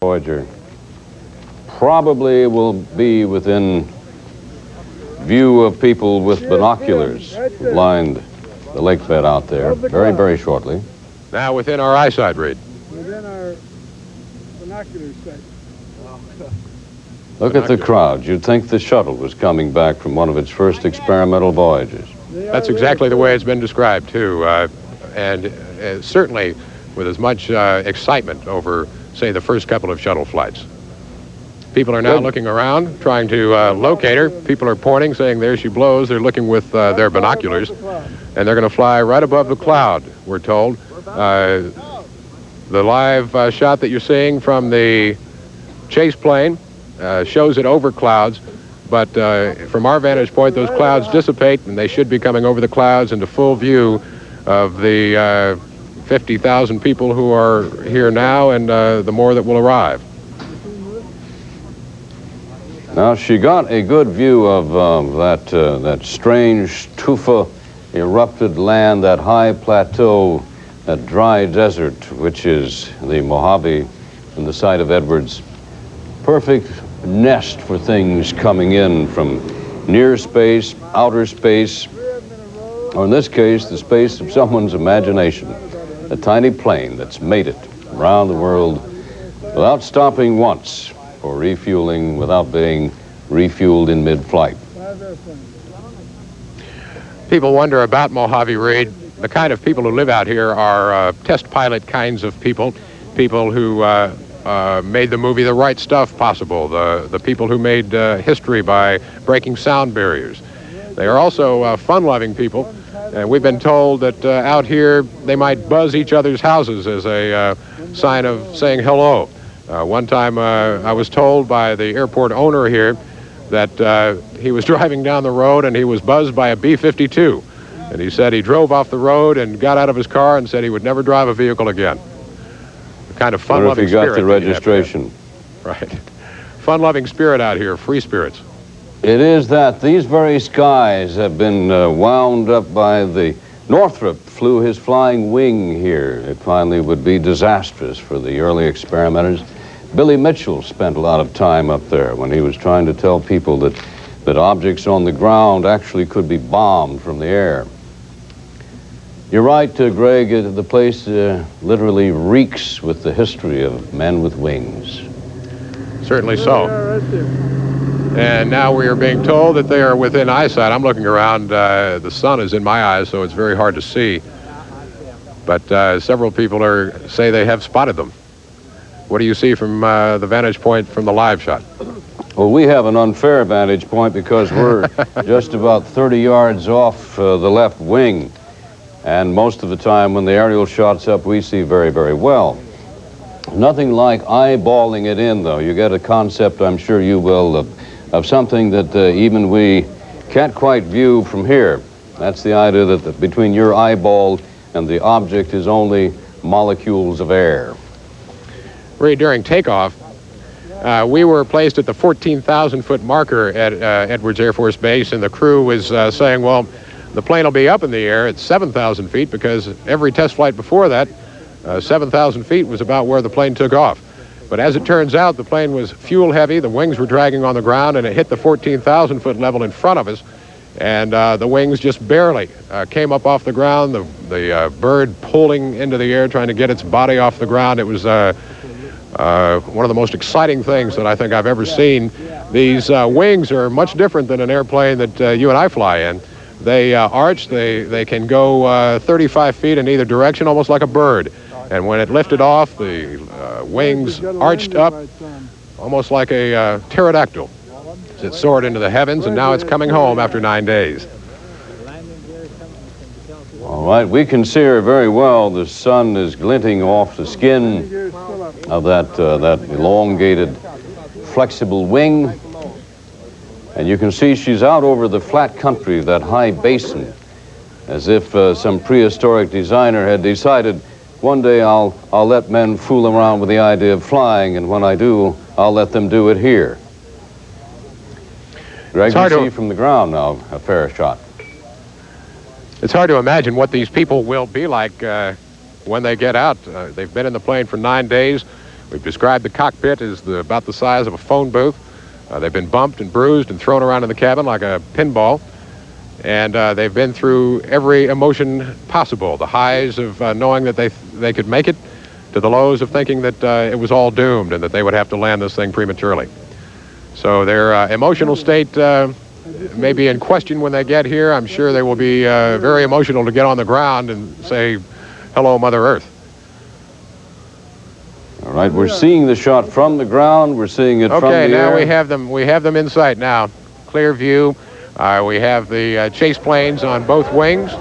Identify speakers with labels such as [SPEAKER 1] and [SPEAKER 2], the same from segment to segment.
[SPEAKER 1] Voyager probably will be within view of people with binoculars who lined the lake bed out there very, very shortly.
[SPEAKER 2] Now within our eyesight, Reed.
[SPEAKER 3] Within our binocular sight.
[SPEAKER 1] Look at the crowd. You'd think the shuttle was coming back from one of its first experimental voyages.
[SPEAKER 2] That's exactly the way it's been described, too. And certainly with as much excitement over, say, the first couple of shuttle flights. People are now looking around, trying to locate her. People are pointing, saying, there she blows. They're looking with their binoculars. And they're going to fly right above the cloud, we're told. The live shot that you're seeing from the chase plane shows it over clouds. But from our vantage point, those clouds dissipate, and they should be coming over the clouds into full view of the 50,000 people who are here now and the more that will arrive.
[SPEAKER 1] Now, she got a good view of that strange tufa erupted land, that high plateau, that dry desert, which is the Mojave and the site of Edwards. Perfect nest for things coming in from near space, outer space, or in this case, the space of someone's imagination. A tiny plane that's made it around the world without stopping once for refueling, without being refueled in mid-flight.
[SPEAKER 2] People wonder about Mojave, Reed. The kind of people who live out here are test pilot kinds of people, people who made the movie The Right Stuff possible, the people who made history by breaking sound barriers. They are also fun-loving people, and we've been told that out here they might buzz each other's houses as a sign of saying hello. One time I was told by the airport owner here that he was driving down the road and he was buzzed by a B-52. And he said he drove off the road and got out of his car and said he would never drive a vehicle again. The kind of fun-loving spirit.
[SPEAKER 1] If he got the registration.
[SPEAKER 2] Right. Fun-loving spirit out here, free spirits.
[SPEAKER 1] It is that these very skies have been wound up by the Northrop flew his flying wing here. It finally would be disastrous for the early experimenters. Billy Mitchell spent a lot of time up there when he was trying to tell people that objects on the ground actually could be bombed from the air. You're right, Greg, the place literally reeks with the history of men with wings.
[SPEAKER 2] Certainly so. And now we are being told that they are within eyesight. I'm looking around. The sun is in my eyes, so it's very hard to see. But several people say they have spotted them. What do you see from the vantage point from the live shot?
[SPEAKER 1] Well, we have an unfair vantage point because we're just about 30 yards off the left wing. And most of the time when the aerial shot's up, we see very, very well. Nothing like eyeballing it in, though. You get a concept, I'm sure you will, of something that even we can't quite view from here. That's the idea that between your eyeball and the object is only molecules of air.
[SPEAKER 2] Reed, during takeoff, we were placed at the 14,000-foot marker at Edwards Air Force Base, and the crew was saying, well, the plane will be up in the air at 7,000 feet because every test flight before that, 7,000 feet was about where the plane took off. But as it turns out, the plane was fuel heavy, the wings were dragging on the ground, and it hit the 14,000-foot level in front of us, and the wings just barely came up off the ground, the bird pulling into the air, trying to get its body off the ground. It was one of the most exciting things that I think I've ever seen. These wings are much different than an airplane that you and I fly in. They arch, they can go 35 feet in either direction, almost like a bird. And when it lifted off, the wings arched up, almost like a pterodactyl. It soared into the heavens, and now it's coming home after 9 days.
[SPEAKER 1] All right, we can see her very well. The sun is glinting off the skin of that elongated, flexible wing. And you can see she's out over the flat country, that high basin, as if some prehistoric designer had decided, one day I'll let men fool around with the idea of flying, and when I do, I'll let them do it here. Greg, you see from the ground now a fair shot.
[SPEAKER 2] It's hard to imagine what these people will be like when they get out. They've been in the plane for 9 days. We've described the cockpit as about the size of a phone booth. They've been bumped and bruised and thrown around in the cabin like a pinball. And they've been through every emotion possible, the highs of knowing that they could make it, to the lows of thinking that it was all doomed and that they would have to land this thing prematurely. So their emotional state may be in question when they get here. I'm sure they will be very emotional to get on the ground and say, hello, Mother Earth.
[SPEAKER 1] All right, we're seeing the shot from the ground. We're seeing it from the air.
[SPEAKER 2] Okay, now we have them in sight now. Clear view. We have the chase planes on both wings,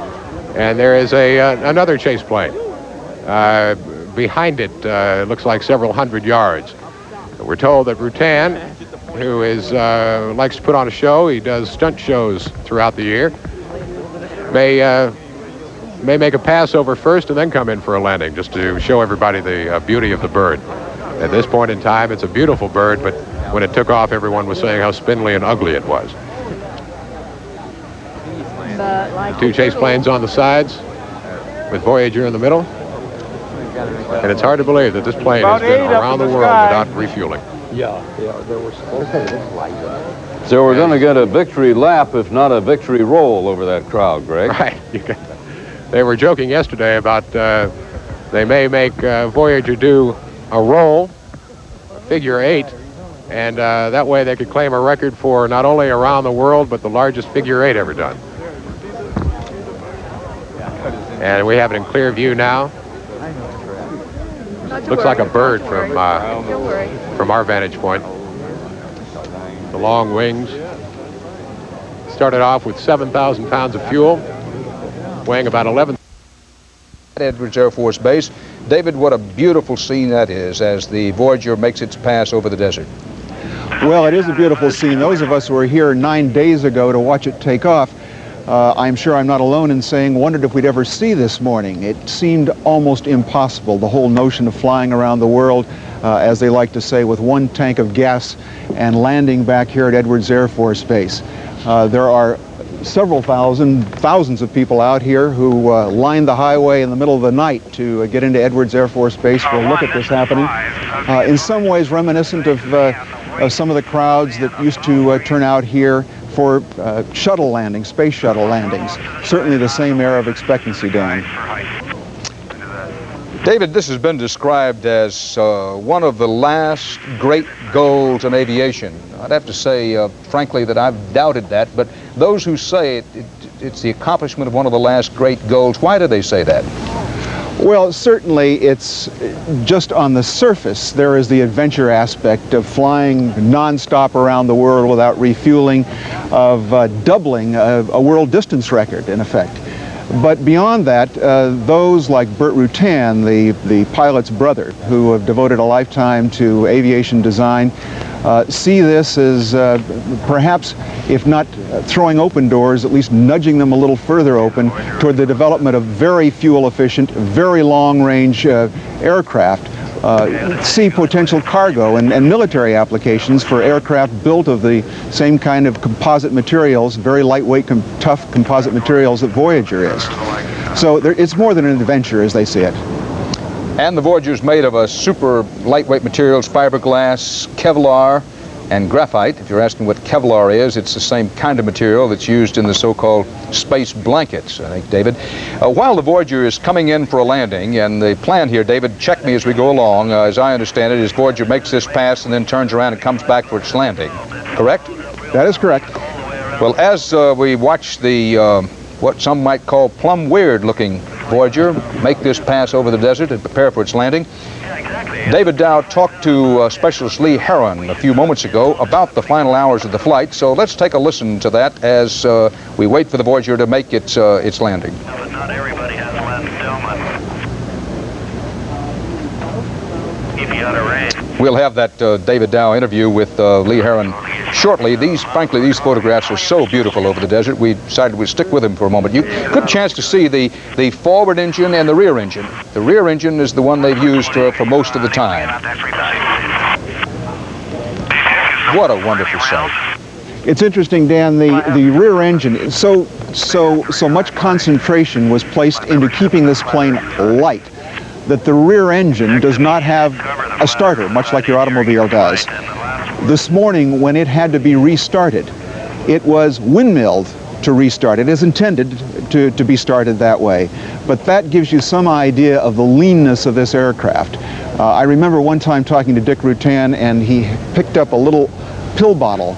[SPEAKER 2] and there is another chase plane. Behind it, it looks like several hundred yards. We're told that Rutan, who likes to put on a show, he does stunt shows throughout the year, may make a pass over first and then come in for a landing, just to show everybody the beauty of the bird. At this point in time, it's a beautiful bird, but when it took off, everyone was saying how spindly and ugly it was. Two chase planes on the sides, with Voyager in the middle. And it's hard to believe that this plane has been around the world without refueling.
[SPEAKER 1] So we're going to get a victory lap, if not a victory roll, over that crowd, Greg.
[SPEAKER 2] Right. They were joking yesterday about they may make Voyager do a roll, a figure 8, and that way they could claim a record for not only around the world, but the largest figure 8 ever done. And we have it in clear view now. Looks like a bird from our vantage point. The long wings. Started off with 7,000 pounds of fuel, weighing about 11.
[SPEAKER 4] At Edwards Air Force Base. David, what a beautiful scene that is as the Voyager makes its pass over the desert.
[SPEAKER 5] Well, it is a beautiful scene. Those of us who were here 9 days ago to watch it take off, I'm sure I'm not alone in saying, wondered if we'd ever see this morning. It seemed almost impossible, the whole notion of flying around the world, as they like to say, with one tank of gas and landing back here at Edwards Air Force Base. There are several thousands of people out here who lined the highway in the middle of the night to get into Edwards Air Force Base for a look at this happening. In some ways reminiscent of some of the crowds that used to turn out here for shuttle landings, space shuttle landings. Certainly the same era of expectancy, Dan.
[SPEAKER 4] David, this has been described as one of the last great goals in aviation. I'd have to say, frankly, that I've doubted that, but those who say it's the accomplishment of one of the last great goals, why do they say that?
[SPEAKER 5] Well, certainly it's just on the surface. There is the adventure aspect of flying non-stop around the world without refueling, of doubling a world distance record, in effect. But beyond that, those like Burt Rutan, the pilot's brother, who have devoted a lifetime to aviation design, see this as perhaps, if not throwing open doors, at least nudging them a little further open toward the development of very fuel-efficient, very long-range aircraft. See potential cargo and military applications for aircraft built of the same kind of composite materials, very lightweight, tough composite materials that Voyager is. So it's more than an adventure, as they see it.
[SPEAKER 4] And the Voyager is made of a super lightweight materials, fiberglass, Kevlar, and graphite. If you're asking what Kevlar is, it's the same kind of material that's used in the so-called space blankets, I think, David. While the Voyager is coming in for a landing, and the plan here, David, check me as we go along, as I understand it, is Voyager makes this pass and then turns around and comes back for its landing, correct?
[SPEAKER 5] That is correct.
[SPEAKER 4] Well, as we watch the, what some might call plumb weird-looking Voyager make this pass over the desert and prepare for its landing, David Dow talked to Specialist Lee Heron a few moments ago about the final hours of the flight, so let's take a listen to that as we wait for the Voyager to make its landing.
[SPEAKER 6] Not everybody has a last Tillman.
[SPEAKER 4] We'll have that David Dow interview with Lee Heron shortly. Frankly, these photographs are so beautiful over the desert, we decided we'd stick with them for a moment. You good chance to see the forward engine and the rear engine. The rear engine is the one they've used for most of the time. What a wonderful sight.
[SPEAKER 5] It's interesting, Dan, the rear engine, so much concentration was placed into keeping this plane light that the rear engine does not have a starter, much like your automobile does. This morning, when it had to be restarted, it was windmilled to restart. It is intended to be started that way. But that gives you some idea of the leanness of this aircraft. I remember one time talking to Dick Rutan, and he picked up a little pill bottle,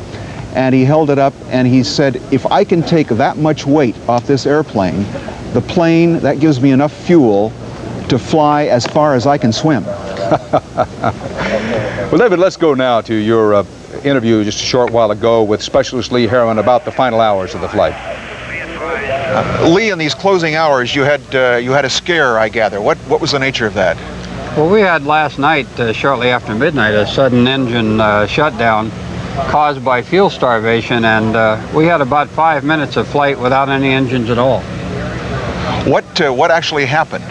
[SPEAKER 5] and he held it up, and he said, if I can take that much weight off this airplane, the plane, that gives me enough fuel to fly as far as I can swim.
[SPEAKER 4] Well, David, let's go now to your interview just a short while ago with Specialist Lee Harriman about the final hours of the flight.
[SPEAKER 5] Lee, in these closing hours, you had a scare, I gather. What was the nature of that?
[SPEAKER 7] Well, we had last night, shortly after midnight, a sudden engine shutdown caused by fuel starvation, and we had about 5 minutes of flight without any engines at all.
[SPEAKER 5] What actually happened?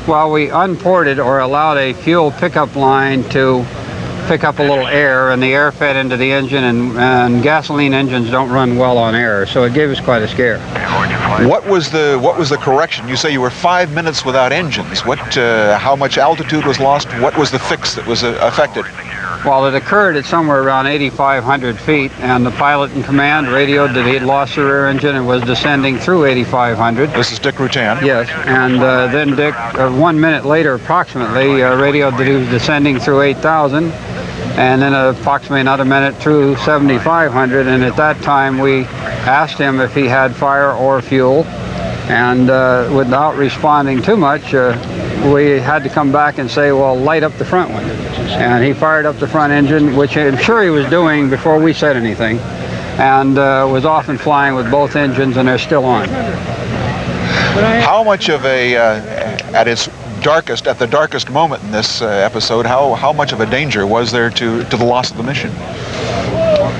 [SPEAKER 7] Well, we unported or allowed a fuel pickup line to pick up a little air, and the air fed into the engine, and gasoline engines don't run well on air, so it gave us quite a scare.
[SPEAKER 5] What was the correction? You say you were 5 minutes without engines. How much altitude was lost? What was the fix that was affected?
[SPEAKER 7] Well, it occurred at somewhere around 8,500 feet, and the pilot in command radioed that he had lost the rear engine and was descending through 8,500.
[SPEAKER 5] This is Dick Rutan.
[SPEAKER 7] Yes, and then Dick, 1 minute later approximately, radioed that he was descending through 8,000, and then approximately another minute through 7,500, and at that time we asked him if he had fire or fuel, and without responding too much, we had to come back and say, well, light up the front one. And he fired up the front engine, which I'm sure he was doing before we said anything, and was off and flying with both engines, and they're still on.
[SPEAKER 5] How much of at the darkest moment in this episode, how much of a danger was there to the loss of the mission?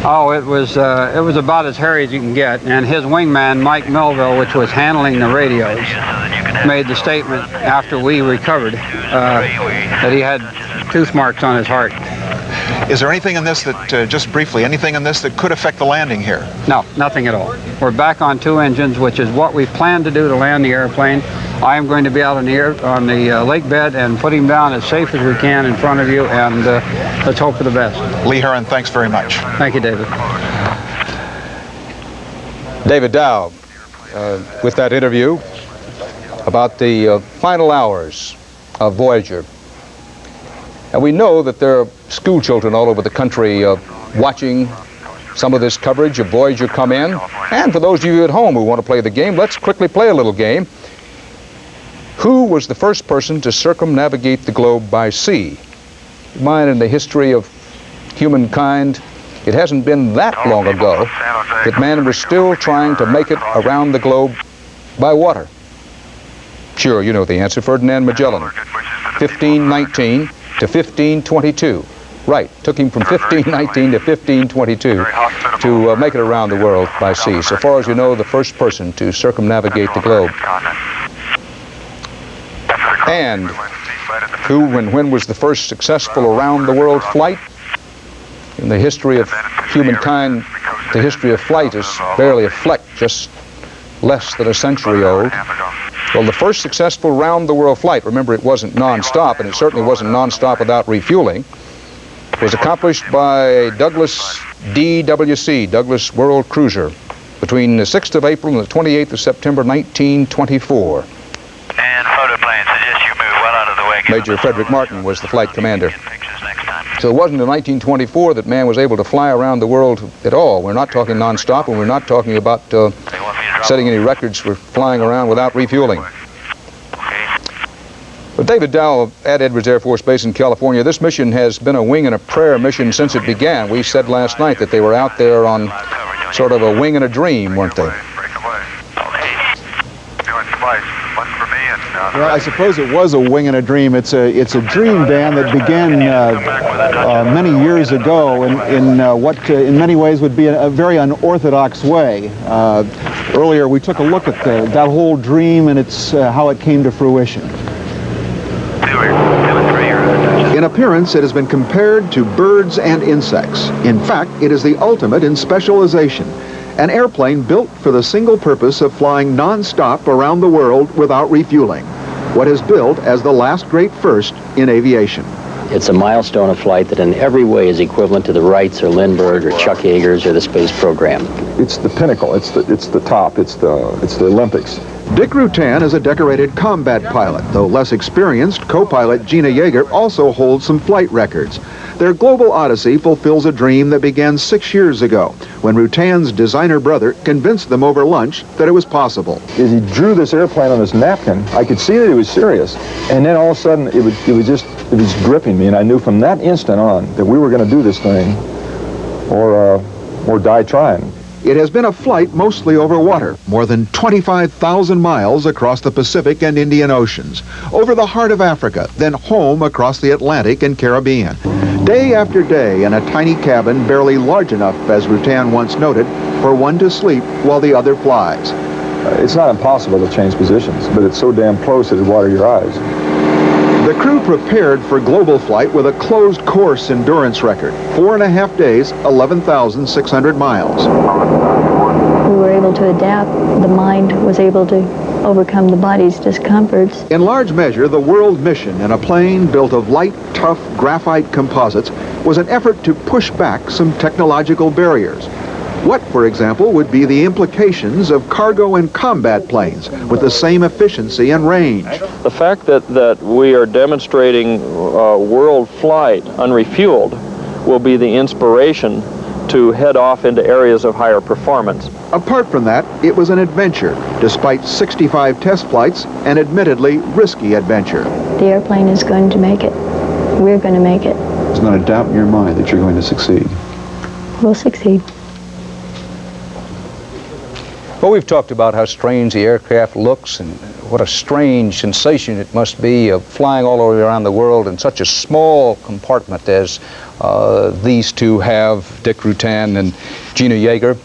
[SPEAKER 7] Oh, it was about as hairy as you can get, and his wingman, Mike Melville, which was handling the radios, made the statement after we recovered that he had tooth marks on his heart.
[SPEAKER 5] Is there anything in this that, just briefly, anything in this that could affect the landing here?
[SPEAKER 7] No, nothing at all. We're back on 2 engines, which is what we planned to do to land the airplane. I am going to be out on the lake bed and put him down as safe as we can in front of you, and let's hope for the best.
[SPEAKER 5] Lee Harriman, thanks very much.
[SPEAKER 7] Thank you, David.
[SPEAKER 4] David Dow with that interview about the final hours of Voyager. And we know that there are school children all over the country watching some of this coverage of Voyager come in. And for those of you at home who want to play the game, let's quickly play a little game. Who was the first person to circumnavigate the globe by sea? Mine, in the history of humankind, it hasn't been that long ago that man was still trying to make it around the globe by water. Sure, you know the answer. Ferdinand Magellan, 1519 to 1522. Right, took him from 1519 to 1522 to make it around the world by sea. So far as you know, the first person to circumnavigate the globe. And who and when was the first successful around-the-world flight? In the history of humankind, the history of flight is barely a fleck, just less than a century old. Well, the first successful round-the-world flight, remember it wasn't non-stop, and it certainly wasn't non-stop without refueling, was accomplished by Douglas DWC, Douglas World Cruiser, between the 6th of April and the 28th of September, 1924.
[SPEAKER 6] And photo plan suggests you move well out of the way.
[SPEAKER 4] Major Frederick Martin was the flight commander. So it wasn't in 1924 that man was able to fly around the world at all. We're not talking non-stop, and we're not talking about setting any records for flying around without refueling. But David Dow at Edwards Air Force Base in California, this mission has been a wing and a prayer mission since it began. We said last night that they were out there on sort of a wing and a dream, weren't they?
[SPEAKER 5] Well, I suppose it was a wing and a dream. It's a dream, Dan, that began many years ago in what in many ways would be a very unorthodox way. Earlier we took a look at that whole dream and how it came to fruition. In appearance, it has been compared to birds and insects. In fact, it is the ultimate in specialization. An airplane built for the single purpose of flying non-stop around the world without refueling. What is billed as the last great first in aviation.
[SPEAKER 8] It's a milestone of flight that in every way is equivalent to the Wrights or Lindbergh or Chuck Yeager's or the space program.
[SPEAKER 9] It's the pinnacle. It's the top. It's the Olympics.
[SPEAKER 5] Dick Rutan is a decorated combat pilot. Though less experienced, co-pilot Gina Yeager also holds some flight records. Their global odyssey fulfills a dream that began 6 years ago, when Rutan's designer brother convinced them over lunch that it was possible.
[SPEAKER 9] As he drew this airplane on his napkin, I could see that he was serious. And then all of a sudden, it was gripping me, and I knew from that instant on that we were going to do this thing or die trying.
[SPEAKER 5] It has been a flight mostly over water, more than 25,000 miles across the Pacific and Indian Oceans, over the heart of Africa, then home across the Atlantic and Caribbean. Day after day in a tiny cabin barely large enough, as Rutan once noted, for one to sleep while the other flies.
[SPEAKER 9] It's not impossible to change positions, but it's so damn close that it'd water your eyes.
[SPEAKER 5] The crew prepared for global flight with a closed course endurance record, 4.5 days, 11,600 miles.
[SPEAKER 10] We were able to adapt. The mind was able to overcome the body's discomforts.
[SPEAKER 5] In large measure, the world mission in a plane built of light, tough graphite composites was an effort to push back some technological barriers. What, for example, would be the implications of cargo and combat planes with the same efficiency and range?
[SPEAKER 11] The fact that we are demonstrating world flight unrefueled will be the inspiration to head off into areas of higher performance.
[SPEAKER 5] Apart from that, it was an adventure, despite 65 test flights, an admittedly risky adventure.
[SPEAKER 10] The airplane is going to make it. We're going to make it.
[SPEAKER 9] There's not a doubt in your mind that you're going to succeed.
[SPEAKER 10] We'll succeed.
[SPEAKER 4] Well, we've talked about how strange the aircraft looks and what a strange sensation it must be of flying all over around the world in such a small compartment as these two have, Dick Rutan and Gina Yeager.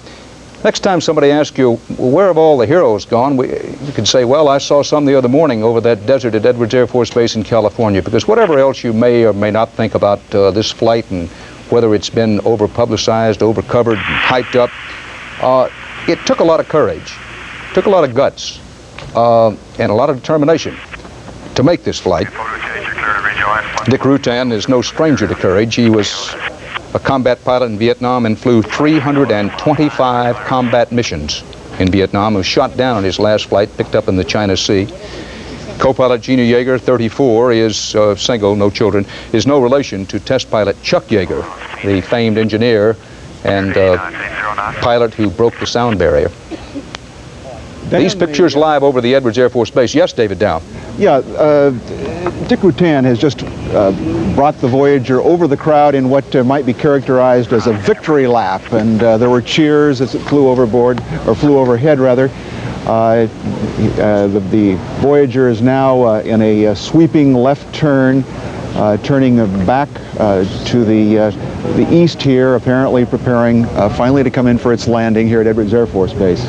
[SPEAKER 4] Next time somebody asks you, well, where have all the heroes gone? You can say, well, I saw some the other morning over that desert at Edwards Air Force Base in California, because whatever else you may or may not think about this flight and whether it's been over-publicized, over-covered, and hyped up, it took a lot of courage, took a lot of guts, and a lot of determination to make this flight. Dick Rutan is no stranger to courage. He was a combat pilot in Vietnam and flew 325 combat missions in Vietnam. He was shot down on his last flight, picked up in the China Sea. Co-pilot Gina Yeager, 34, is single, no children, is no relation to test pilot Chuck Yeager, the famed engineer and pilot who broke the sound barrier. These pictures live over the Edwards Air Force Base. Yes, David Dow.
[SPEAKER 5] Yeah, Dick Rutan has just brought the Voyager over the crowd in what might be characterized as a victory lap, and there were cheers as it flew overboard, or flew overhead rather. The Voyager is now in a sweeping left turn, turning back to the east here, apparently preparing finally to come in for its landing here at Edwards Air Force Base.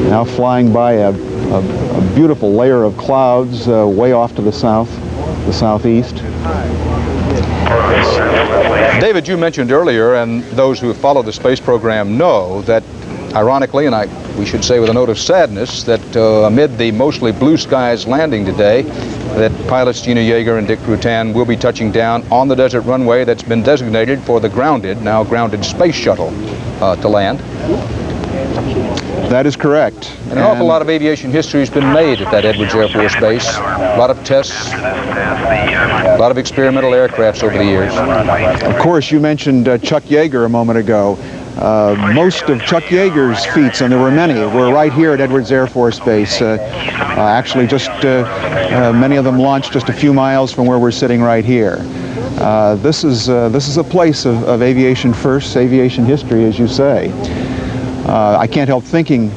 [SPEAKER 5] Now flying by a beautiful layer of clouds way off to the south, the southeast.
[SPEAKER 4] David, you mentioned earlier, and those who have followed the space program know that, ironically, and we should say with a note of sadness, that amid the mostly blue skies landing today, that pilots Gina Yeager and Dick Rutan will be touching down on the desert runway that's been designated for the now grounded space shuttle to land.
[SPEAKER 5] That is correct.
[SPEAKER 4] And an awful lot of aviation history has been made at that Edwards Air Force Base. A lot of tests, a lot of experimental aircrafts over the years.
[SPEAKER 5] Of course, you mentioned Chuck Yeager a moment ago. Most of Chuck Yeager's feats, and there were many, were right here at Edwards Air Force Base. Actually, just many of them launched just a few miles from where we're sitting right here. This is a place of aviation firsts, aviation history, as you say. I can't help thinking,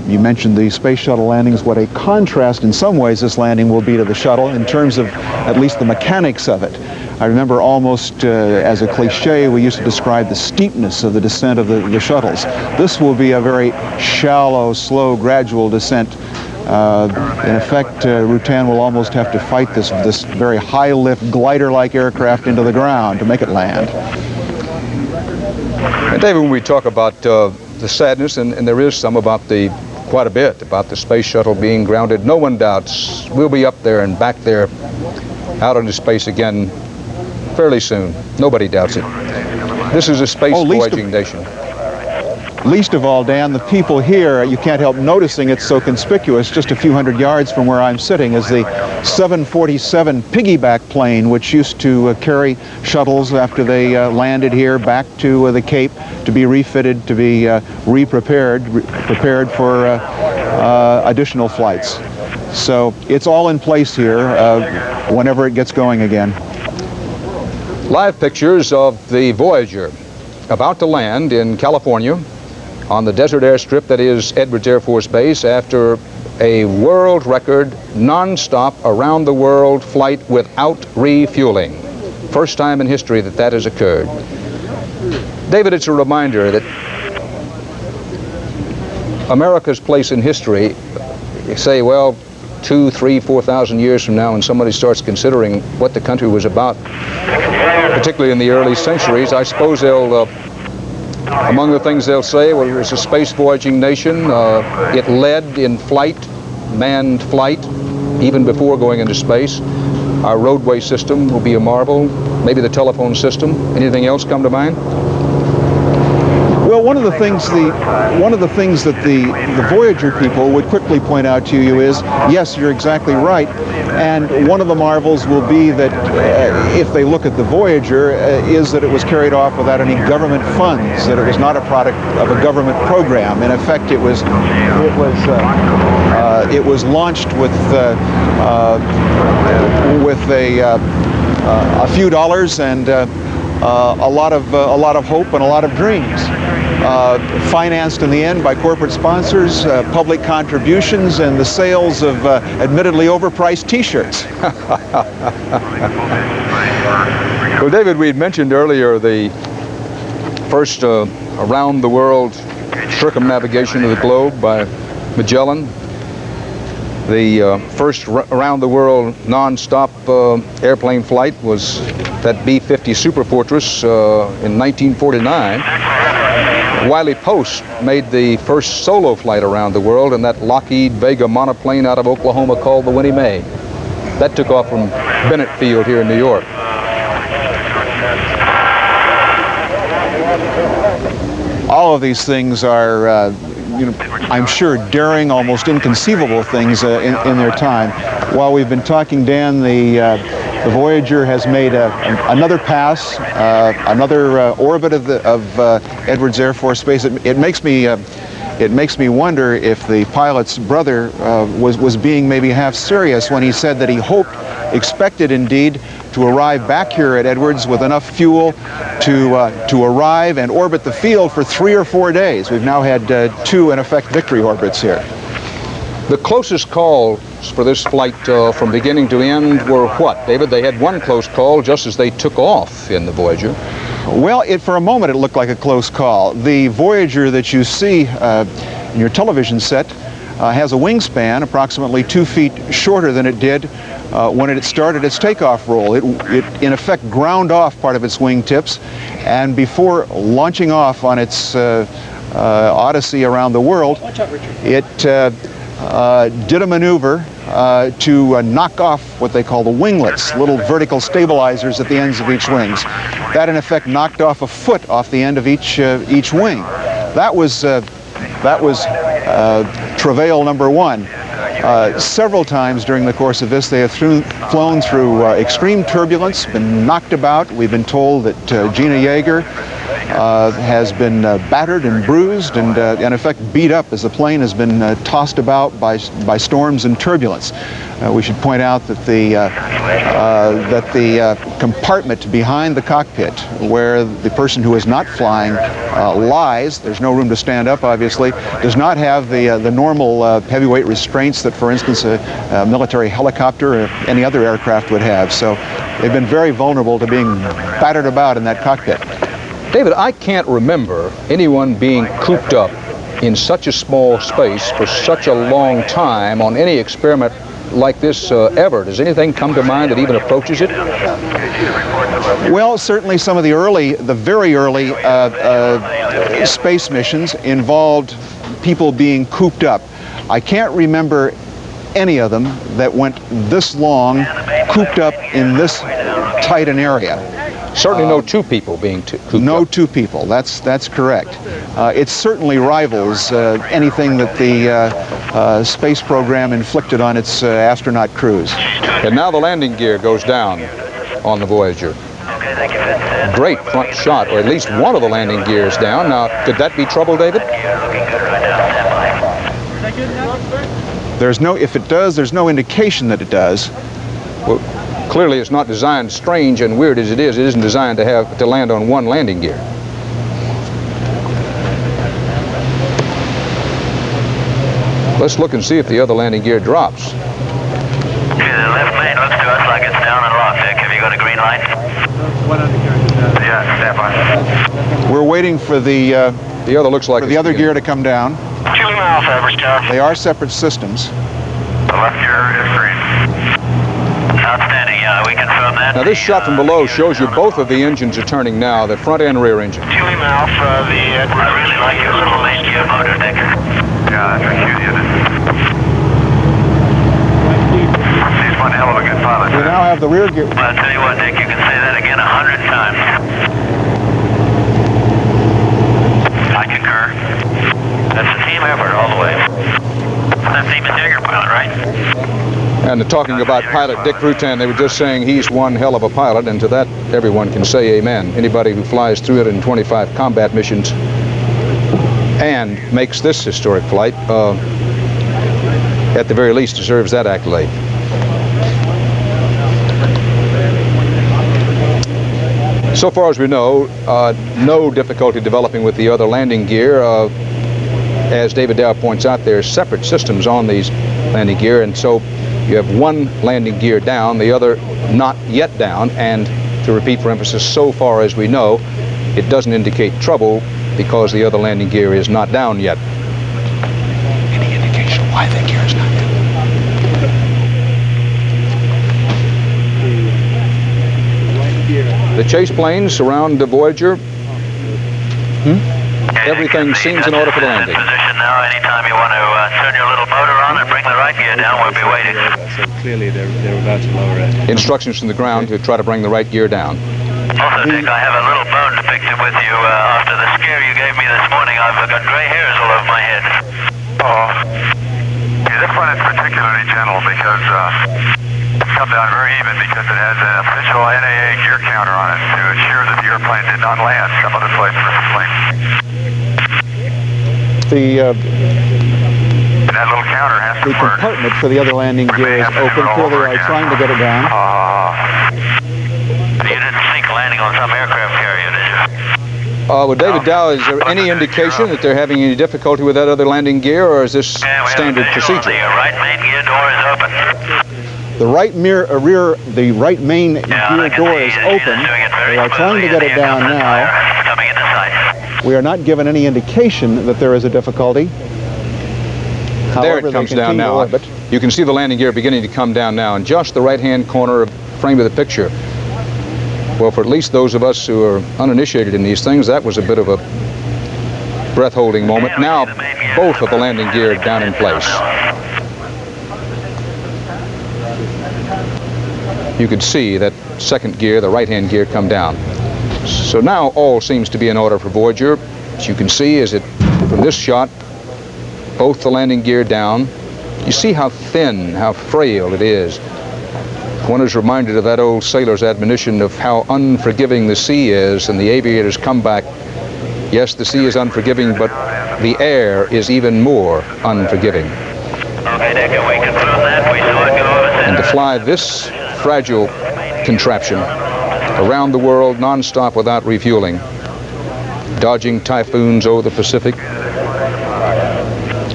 [SPEAKER 5] you mentioned the space shuttle landings, what a contrast in some ways this landing will be to the shuttle in terms of at least the mechanics of it. I remember almost as a cliche, we used to describe the steepness of the descent of the shuttles. This will be a very shallow, slow, gradual descent. In effect, Rutan will almost have to fight this very high-lift, glider-like aircraft into the ground to make it land.
[SPEAKER 4] And David, when we talk about the sadness, and there is some about the quite a bit about the space shuttle being grounded. No one doubts we'll be up there and back there out into space again fairly soon. Nobody doubts it. This is a space voyaging nation.
[SPEAKER 5] Least of all, Dan, the people here, you can't help noticing it's so conspicuous. Just a few hundred yards from where I'm sitting is the 747 piggyback plane, which used to carry shuttles after they landed here back to the Cape to be refitted, to be prepared for additional flights. So it's all in place here whenever it gets going again.
[SPEAKER 4] Live pictures of the Voyager about to land in California on the desert airstrip that is Edwards Air Force Base after a world record non-stop around the world flight without refueling. First time in history that that has occurred. David, it's a reminder that America's place in history, you say, well, 2,000, 3,000, 4,000 years from now when somebody starts considering what the country was about, particularly in the early centuries, I suppose they'll among the things they'll say, well, it was a space voyaging nation. It led in flight, manned flight, even before going into space. Our roadway system will be a marvel. Maybe the telephone system. Anything else come to mind?
[SPEAKER 5] Well, one of the things that the Voyager people would quickly point out to you is, yes, you're exactly right. And one of the marvels will be that if they look at the Voyager, is that it was carried off without any government funds, that it was not a product of a government program. In effect, it was launched with a few dollars and a lot of hope and a lot of dreams. Financed in the end by corporate sponsors, public contributions, and the sales of admittedly overpriced T-shirts.
[SPEAKER 4] Well, David, we had mentioned earlier the first around-the-world circumnavigation of the globe by Magellan. The first around-the-world non-stop airplane flight was that B-50 Super Fortress in 1949. Wiley Post made the first solo flight around the world in that Lockheed Vega monoplane out of Oklahoma called the Winnie Mae. That took off from Bennett Field here in New York.
[SPEAKER 5] All of these things are, I'm sure, daring, almost inconceivable things in their time. While we've been talking, Dan, the Voyager has made another pass, another orbit of Edwards Air Force Base. It makes me wonder if the pilot's brother was being maybe half serious when he said that he expected indeed to arrive back here at Edwards with enough fuel to arrive and orbit the field for 3 or 4 days. We've now had 2, in effect, victory orbits here.
[SPEAKER 4] The closest calls for this flight from beginning to end were what, David? They had one close call just as they took off in the Voyager.
[SPEAKER 5] Well, for a moment it looked like a close call. The Voyager that you see in your television set has a wingspan approximately 2 feet shorter than it did when it started its takeoff roll. It in effect ground off part of its wingtips, and before launching off on its odyssey around the world, it did a maneuver to knock off what they call the winglets, little vertical stabilizers at the ends of each wings. That in effect knocked off a foot off the end of each wing. That was travail number 1. Several times during the course of this, they have flown through extreme turbulence, been knocked about. We've been told that Gina Yeager has been battered and bruised and in effect beat up as the plane has been tossed about by storms and turbulence. We should point out that the compartment behind the cockpit where the person who is not flying lies, there's no room to stand up obviously, does not have the normal heavyweight restraints that, for instance, a military helicopter or any other aircraft would have. So they've been very vulnerable to being battered about in that cockpit.
[SPEAKER 4] David, I can't remember anyone being cooped up in such a small space for such a long time on any experiment like this ever. Does anything come to mind that even approaches it?
[SPEAKER 5] Well, certainly some of the very early space missions involved people being cooped up. I can't remember any of them that went this long, cooped up in this tight an area.
[SPEAKER 4] Certainly no two people being cooped up.
[SPEAKER 5] No two people, that's correct. It certainly rivals anything that the space program inflicted on its astronaut crews.
[SPEAKER 4] And now the landing gear goes down on the Voyager. Great front shot, or at least one of the landing gears down. Now, could that be trouble, David?
[SPEAKER 5] If it does, there's no indication that it does.
[SPEAKER 4] Well, clearly it's not designed, strange and weird as it isn't designed to land on one landing gear. Let's look and see if the other landing gear drops.
[SPEAKER 6] The left main looks to us like it's down and locked, Dick. Have you got a green light? Yeah, step on.
[SPEAKER 5] We're waiting for the
[SPEAKER 4] other looks like
[SPEAKER 5] for the other gear to come down.
[SPEAKER 6] Chile mouth, average tower.
[SPEAKER 5] They are separate systems.
[SPEAKER 6] The left gear is green. Outstanding, yeah, we confirm that.
[SPEAKER 4] Now this shot from below shows you both of the engines are turning now, the front and rear engine.
[SPEAKER 6] Chile mouth, I really like your little main gear motor, Dick. Yeah, that's a cute unit. He's one hell of a good pilot.
[SPEAKER 5] We now have the rear gear.
[SPEAKER 6] Well, I'll tell you what, Dick, you can say that again 100 times. I concur. That's a team effort all the way. That's Seaman Jagger pilot, right?
[SPEAKER 4] And talking about pilot Dick Rutan, they were just saying he's one hell of a pilot, and to that everyone can say amen. Anybody who flies 325 combat missions and makes this historic flight, at the very least deserves that accolade. So far as we know, no difficulty developing with the other landing gear. As David Dow points out, there are separate systems on these landing gear, and so you have one landing gear down, the other not yet down, and to repeat for emphasis, so far as we know, it doesn't indicate trouble because the other landing gear is not down yet. Any indication why that gear is not down? The chase planes surround the Voyager. Everything seems in order for the landing.
[SPEAKER 6] Position now. Anytime you want to turn your little motor on and bring the right gear down, we'll be waiting.
[SPEAKER 12] So clearly they're about to lower it.
[SPEAKER 4] Instructions from the ground to try to bring the right gear down.
[SPEAKER 6] Also, Dick, I have a little bone to pick with you after the scare you gave me this morning. I've got gray hairs all over my head.
[SPEAKER 13] Oh. Yeah, this one is particularly gentle because it's come down very even because it has an official NAA gear counter on it to assure that the airplane did not land some other place in the plane.
[SPEAKER 5] The
[SPEAKER 13] that little counter has to work.
[SPEAKER 5] Compartment for the other landing gear is open. Clearly, I'm trying to get it down.
[SPEAKER 6] You didn't think landing on some aircraft carrier, did you?
[SPEAKER 4] Well, David Dow, is there any indication that they're having any difficulty with that other landing gear, or is this standard procedure?
[SPEAKER 6] The right main gear door is open.
[SPEAKER 5] The right main gear door is open. We are trying to get it down now.
[SPEAKER 6] Coming into sight.
[SPEAKER 5] We are not given any indication that there is a difficulty.
[SPEAKER 4] However, there it comes down now. You can see the landing gear beginning to come down now in just the right-hand corner of frame of the picture. Well, for at least those of us who are uninitiated in these things, that was a bit of a breath-holding moment. Now, both of the landing gear down in place. You could see that second gear, the right-hand gear, come down. So now all seems to be in order for Voyager. As you can see, is it from this shot, both the landing gear down. You see how thin, how frail it is. One is reminded of that old sailor's admonition of how unforgiving the sea is, and the aviators come back. Yes, the sea is unforgiving, but the air is even more unforgiving.
[SPEAKER 6] Okay, Dick, we confirm that. We saw it go over center.
[SPEAKER 4] And to fly this fragile contraption around the world non-stop without refueling, dodging typhoons over the Pacific,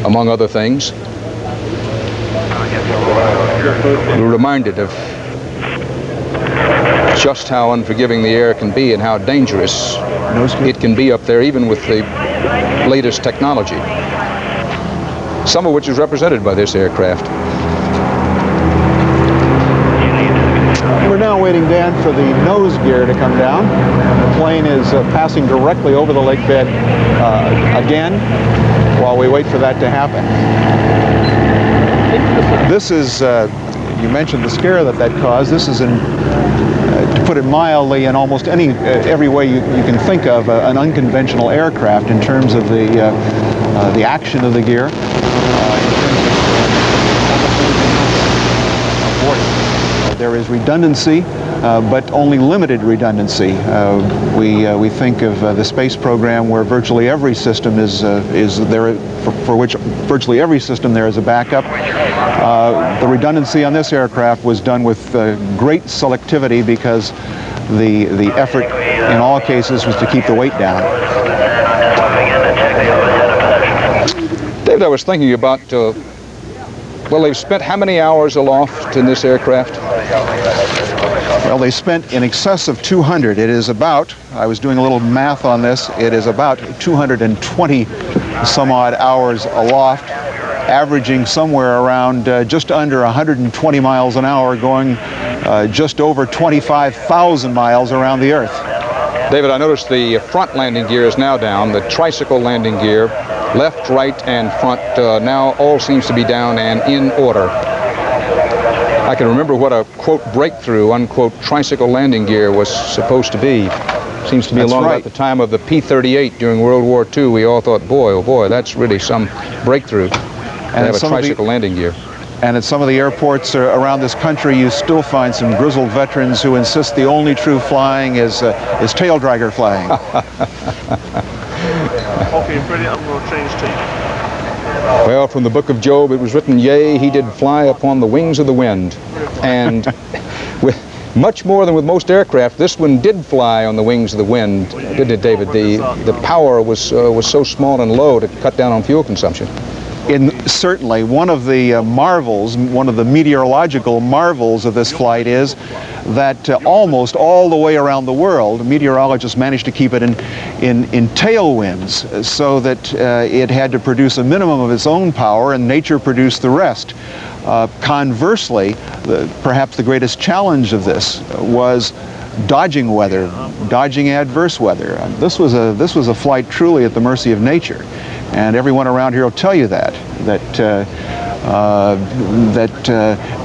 [SPEAKER 4] among other things, we're reminded of just how unforgiving the air can be and how dangerous it can be up there, even with the latest technology, some of which is represented by this aircraft.
[SPEAKER 5] We're now waiting, Dan, for the nose gear to come down. The plane is passing directly over the lake bed again while we wait for that to happen. This is, you mentioned the scare that caused. This is, to put it mildly, in almost every way you can think of, an unconventional aircraft in terms of the action of the gear. There is redundancy, but only limited redundancy. We think of the space program where virtually every system is there, for which virtually every system there is a backup. The redundancy on this aircraft was done with great selectivity because the effort in all cases was to keep the weight down.
[SPEAKER 4] David, I was thinking about, well, they've spent how many hours aloft in this aircraft?
[SPEAKER 5] Well, they spent in excess of 200. It is about, I was doing a little math on this, it is about 220 some odd hours aloft, averaging somewhere around just under 120 miles an hour, going just over 25,000 miles around the Earth.
[SPEAKER 4] David, I noticed the front landing gear is now down, the tricycle landing gear, left, right, and front, now all seems to be down and in order. I can remember what a, quote, breakthrough, unquote, tricycle landing gear was supposed to be. Seems to be along about the time of the P-38 during World War II. We all thought, boy, oh boy, that's really some breakthrough to have a tricycle landing gear.
[SPEAKER 5] And at some of the airports around this country, you still find some grizzled veterans who insist the only true flying is tail dragger flying.
[SPEAKER 14] Okay, brilliant. I'm going to change to.
[SPEAKER 4] Well, from the book of Job, it was written, yea, he did fly upon the wings of the wind. And with much more than with most aircraft, this one did fly on the wings of the wind, didn't it, David? The power was so small and low to cut down on fuel consumption.
[SPEAKER 5] Certainly, one of the marvels, one of the meteorological marvels of this flight is that almost all the way around the world, meteorologists managed to keep it in tailwinds, so that it had to produce a minimum of its own power, and nature produced the rest. Conversely, perhaps the greatest challenge of this was dodging weather, dodging adverse weather. This was a flight truly at the mercy of nature. And everyone around here will tell you that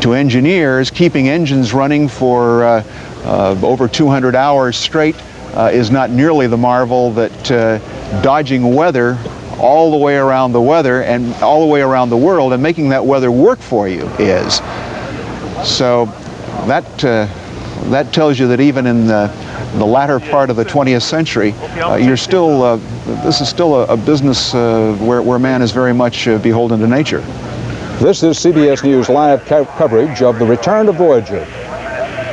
[SPEAKER 5] to engineers, keeping engines running for over 200 hours straight is not nearly the marvel that dodging weather all the way around the weather and all the way around the world and making that weather work for you is. So that tells you that even in the latter part of the 20th century, this is still a business where man is very much beholden to nature.
[SPEAKER 4] This is CBS News live coverage of the return of Voyager.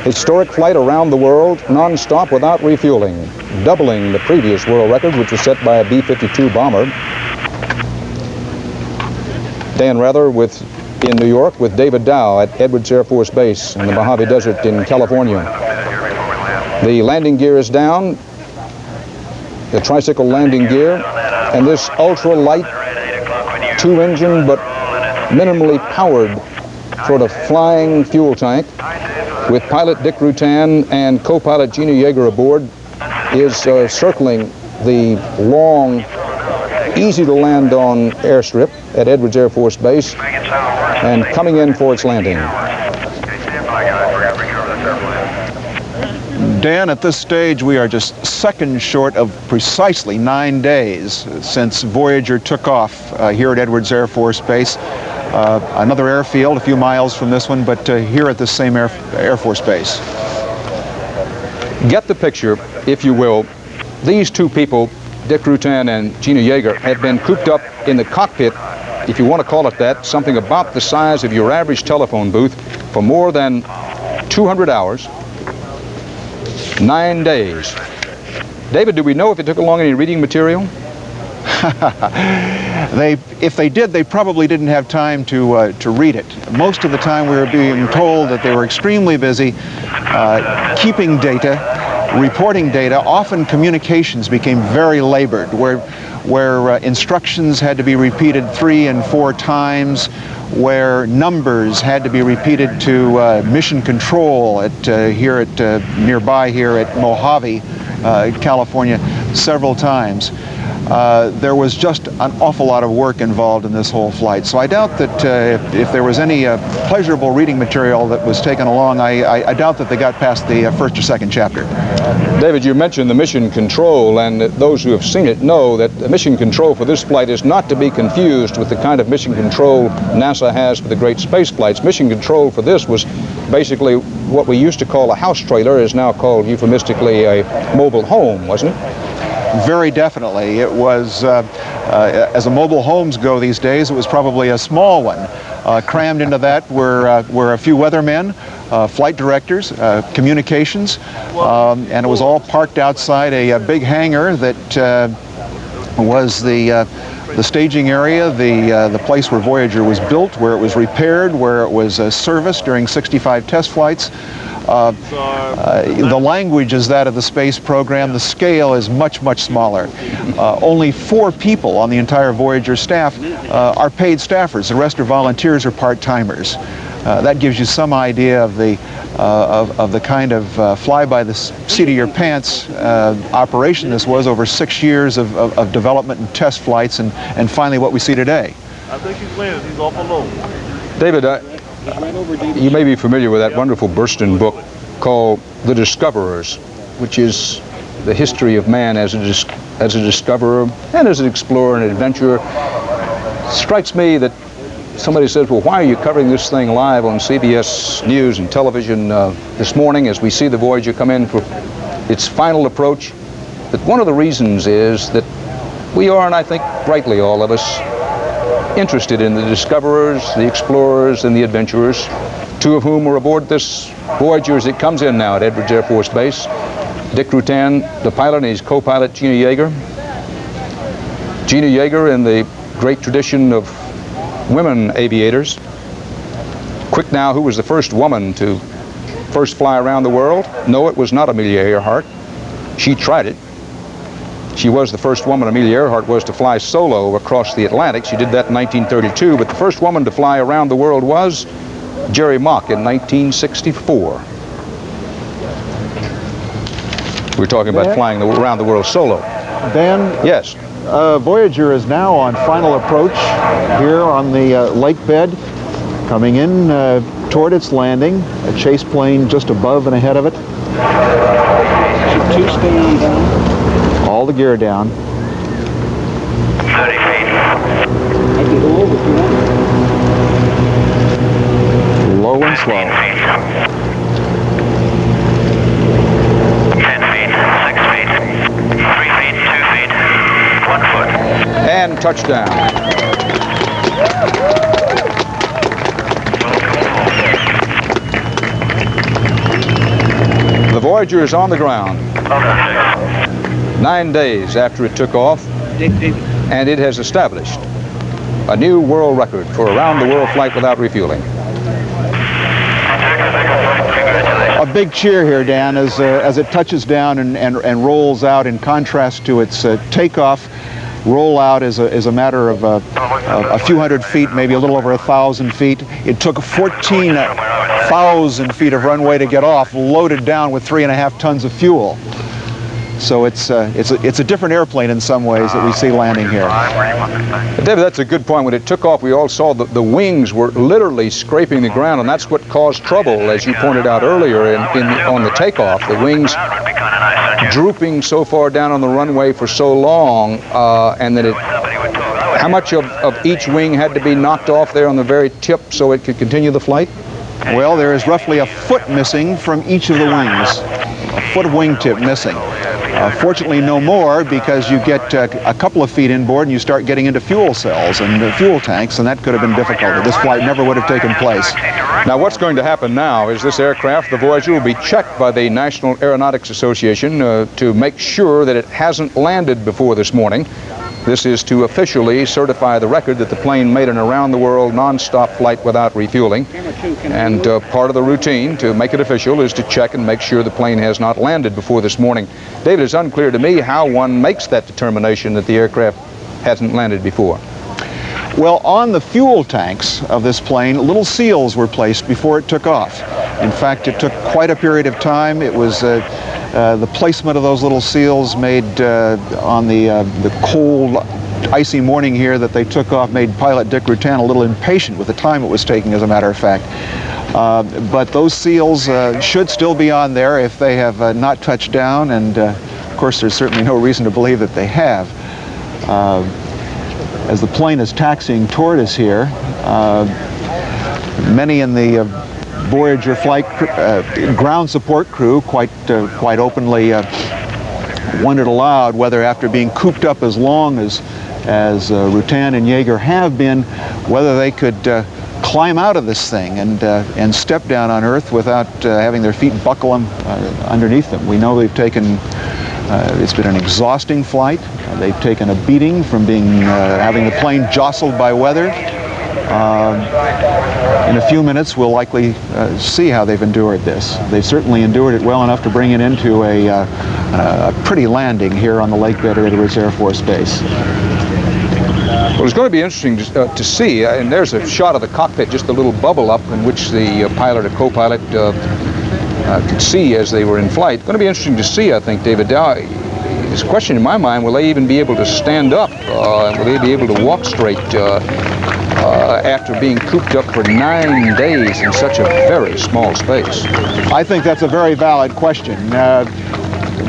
[SPEAKER 4] Historic flight around the world, non-stop without refueling, doubling the previous world record, which was set by a B-52 bomber. Dan Rather in New York with David Dow at Edwards Air Force Base in the Mojave Desert in California. The landing gear is down, the tricycle landing gear, and this ultra-light, two-engine but minimally powered sort of flying fuel tank with pilot Dick Rutan and co-pilot Gina Yeager aboard is circling the long, easy-to-land-on airstrip at Edwards Air Force Base and coming in for its landing.
[SPEAKER 5] Dan, at this stage, we are just seconds short of precisely 9 days since Voyager took off here at Edwards Air Force Base. Another airfield a few miles from this one, but here at this same Air Force Base.
[SPEAKER 4] Get the picture, if you will. These two people, Dick Rutan and Gina Yeager, have been cooped up in the cockpit, if you want to call it that, something about the size of your average telephone booth for more than 200 hours. 9 days. David, do we know if it took along any reading material?
[SPEAKER 5] If they did, they probably didn't have time to read it. Most of the time we were being told that they were extremely busy keeping data, reporting data. Often communications became very labored, where instructions had to be repeated 3 and 4 times, where numbers had to be repeated to mission control at nearby here at Mojave, California, several times. There was just an awful lot of work involved in this whole flight. So I doubt that if there was any pleasurable reading material that was taken along, I doubt that they got past the first or second chapter.
[SPEAKER 4] David, you mentioned the mission control, and those who have seen it know that the mission control for this flight is not to be confused with the kind of mission control NASA has for the great space flights. Mission control for this was basically what we used to call a house trailer is now called euphemistically a mobile home, wasn't it?
[SPEAKER 5] Very definitely. It was, as a mobile homes go these days, it was probably a small one. Crammed into that were a few weathermen, flight directors, communications, and it was all parked outside a big hangar that was the staging area, the place where Voyager was built, where it was repaired, where it was serviced during 65 test flights. The language is that of the space program. The scale is much, much smaller. Only 4 people on the entire Voyager staff are paid staffers. The rest are volunteers or part-timers. That gives you some idea of the kind of fly by the seat of your pants operation this was over 6 years of development and test flights, and finally what we see today.
[SPEAKER 14] I think he's landed. He's awful low.
[SPEAKER 4] David, you may be familiar with that wonderful Burstyn book called The Discoverers, which is the history of man as a discoverer and as an explorer and adventurer. It strikes me that somebody says, well, why are you covering this thing live on CBS News and television this morning as we see the Voyager come in for its final approach? But one of the reasons is that we are, and I think rightly all of us, interested in the discoverers, the explorers, and the adventurers, 2 of whom were aboard this Voyager as it comes in now at Edwards Air Force Base. Dick Rutan, the pilot, and his co-pilot, Gina Yeager. Gina Yeager, in the great tradition of women aviators. Quick now, who was the first woman to first fly around the world? No, it was not Amelia Earhart. She tried it. She was the first woman. Amelia Earhart was to fly solo across the Atlantic. She did that in 1932, but the first woman to fly around the world was Jerry Mock in 1964. We're talking about flying around the world solo.
[SPEAKER 5] Dan?
[SPEAKER 4] Yes.
[SPEAKER 5] Voyager is now on final approach here on the lake bed, coming in toward its landing. A chase plane just above and ahead of it. 2 stay on down. All the gear down.
[SPEAKER 13] 30 feet.
[SPEAKER 5] I can go over if you want. Low and slow.
[SPEAKER 13] 10 feet, 6 feet, 3 feet, 2 feet, 1 foot.
[SPEAKER 4] And touchdown. The Voyager is on the ground. 9 days after it took off, and it has established a new world record for around-the-world flight without refueling.
[SPEAKER 5] A big cheer here, Dan, as it touches down and rolls out. In contrast to its takeoff, rollout is a matter of a few hundred feet, maybe a little over 1,000 feet. It took 14,000 feet of runway to get off, loaded down with 3.5 tons of fuel. So it's a different airplane in some ways that we see landing here.
[SPEAKER 4] David, that's a good point. When it took off, we all saw that the wings were literally scraping the ground, and that's what caused trouble, as you pointed out earlier on the takeoff. The wings drooping so far down on the runway for so long, and that how much of each wing had to be knocked off there on the very tip so it could continue the flight?
[SPEAKER 5] Well, there is roughly a foot missing from each of the wings. A foot of wingtip missing. Fortunately, no more, because you get a couple of feet inboard and you start getting into fuel cells and fuel tanks, and that could have been difficult. This flight never would have taken place.
[SPEAKER 4] Now, what's going to happen now is this aircraft, the Voyager, will be checked by the National Aeronautics Association to make sure that it hasn't landed before this morning. This is to officially certify the record that the plane made an around-the-world non-stop flight without refueling. And part of the routine to make it official is to check and make sure the plane has not landed before this morning. David, it's unclear to me how one makes that determination that the aircraft hasn't landed before.
[SPEAKER 5] Well, on the fuel tanks of this plane, little seals were placed before it took off. In fact, it took quite a period of time. It was the placement of those little seals made on the cold, icy morning here that they took off made pilot Dick Rutan a little impatient with the time it was taking, as a matter of fact. But those seals should still be on there if they have not touched down, and of course there's certainly no reason to believe that they have. As the plane is taxiing toward us here, many in the Voyager flight ground support crew quite openly wondered aloud whether, after being cooped up as long as Rutan and Yeager have been, whether they could climb out of this thing and step down on Earth without having their feet buckle them underneath them. We know they've taken, it's been an exhausting flight. They've taken a beating from having the plane jostled by weather. In a few minutes, we'll likely see how they've endured this. They've certainly endured it well enough to bring it into a pretty landing here on the lake bed at Edwards Air Force Base.
[SPEAKER 4] Well, it's going to be interesting to see, and there's a shot of the cockpit, just a little bubble up in which the pilot or co-pilot could see as they were in flight. It's going to be interesting to see, I think, David. There's a question in my mind, will they even be able to stand up? Will they be able to walk straight after being cooped up for 9 days in such a very small space?
[SPEAKER 5] I think that's a very valid question.